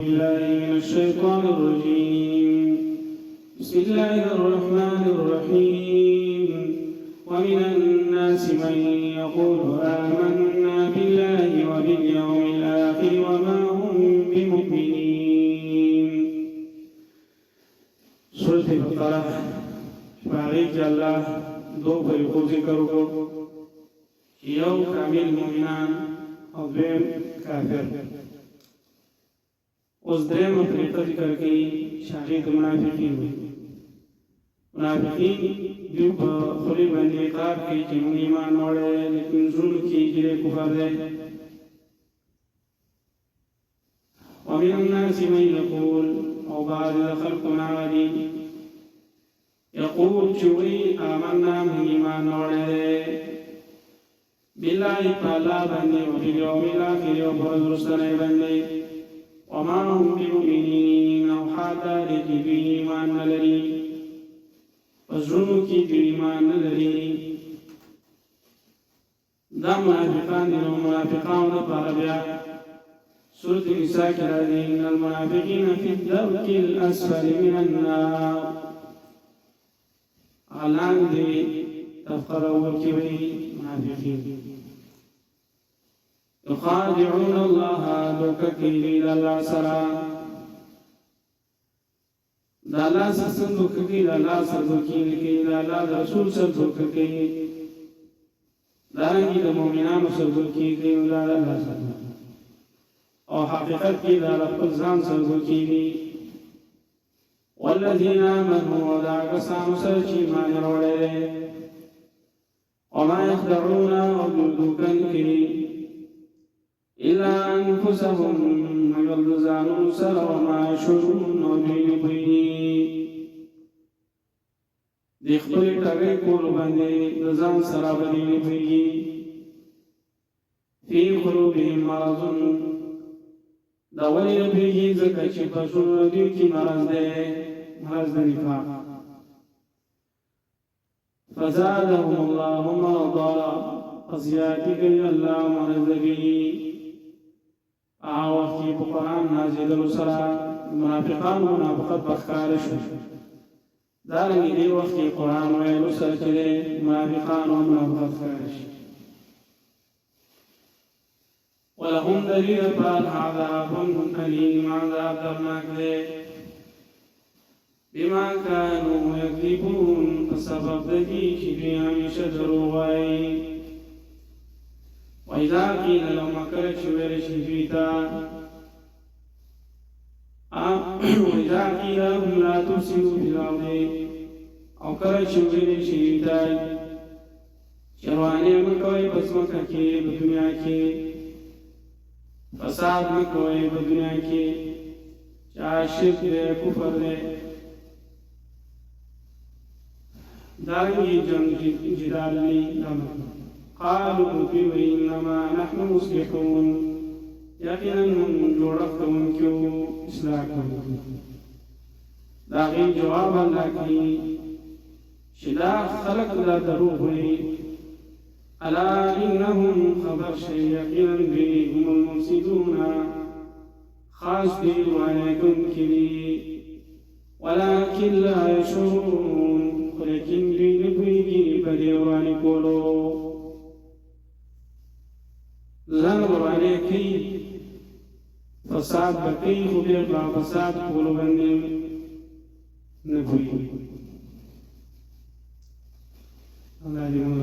بالله من الشيطان الرجيم. بسم الله الرحمن الرحيم. ومن الناس من يقول آمنا بالله وباليوم الآخر وما هم بمؤمنين. سورة البقرة فارج الله دو فريقو ذكر کو یو کامل مؤمنان او دویم کافر. اوس درېم طریقه ذکر کوي شاهي د منافقین. منافقین دوی په خولې باندې اقرار کوي چې موږ ایمان وړی، لیکن زړونو کې یې کفر دی. ومن الناس من یقول، او بعض د خلقونه دي یقول چې وایي آمنا موږ ایمان وړی دی بالله په الله باندې وبالیوم الآخر او په ورځ وروستنۍ باندې وما هم بمؤمنين او حادا لکی دوی ایمان نلري وزرونو کی دوی ایمان نلري. دا منافقان دي. نو منافقان دپاره بیا سورة النساء کې راځي ان المنافقین فی الدرک الاسفل من النار. لاندې تفقر اول کې وایي منافقین يخادعون الله دوککی د الله سره. د الله سره دوککی، د الله سره دوککی کوي، د الله د رسول سره دوککی کوي، دارنګې د مؤمنانو سره دوککی کوي، د الله سره او حقیقت کې د خپل ځان سره دوککی کوي. والذین آمنوا ودا کسانو سره چې ایمان راوړی دی وما یخدعون او دوکن کوي إلا أنفسهم مگر ځانونو سره وما يشعرون او دوی نه پوهېږي. د خپلې ټګۍ کولو باندې د ځان سره به دوی نه پوهېږي. فی قلوبهم مرض، دا ولې نه پوهېږي؟ ځکه چې په زړونو دوی کې مرض دی، مرض د نفاق. فزادهم الله مرضا، زیاتې کوي الله مرض کوي. وخت کې په قرآن نازلېدلو سره منافقانو منافقت په ښکاره شو. دارنګې دې وخت کې قرآن ویلو سره چې دی منافقانو منافقت ښکاره شي. ولهم دلیل پر عذاب ألیم، عذاب دردناک دی بما كانوا یکذبون، په سبب د دې چې دوی همیشه دروغ وایي. وإذا قيل لهم کله چې ویل شي دوی ته وإذا قيل لهم لا تفسدوا في الأرض، او کله چې ویل شي دوی ته چې روانې مه کوئ په ځمکه کې، په دنیا کې فساد مه کوئ په دنیا کې، چې شرک دی، کفر دی. دارنګې جنګ جدال دی. قالوا إنما نحن مصلحون، یقینا من جوړښت کوونکي اصلاح کوونکي. د هغې جواب الله کوي چې دا خلق دا دروغ وایي. الا انهم خبر شي، یقینا دوی هم المفسدون، خاص دوی وانه کوونکي دي. ولكن لا يشعرون، لیکن دوی نه پوهېږي په دې ورانې کولو. ځان ورانې کوي، فساد به کوي، خو بیا په فساد کولو باندې نه پوهېږي. الله دې موږ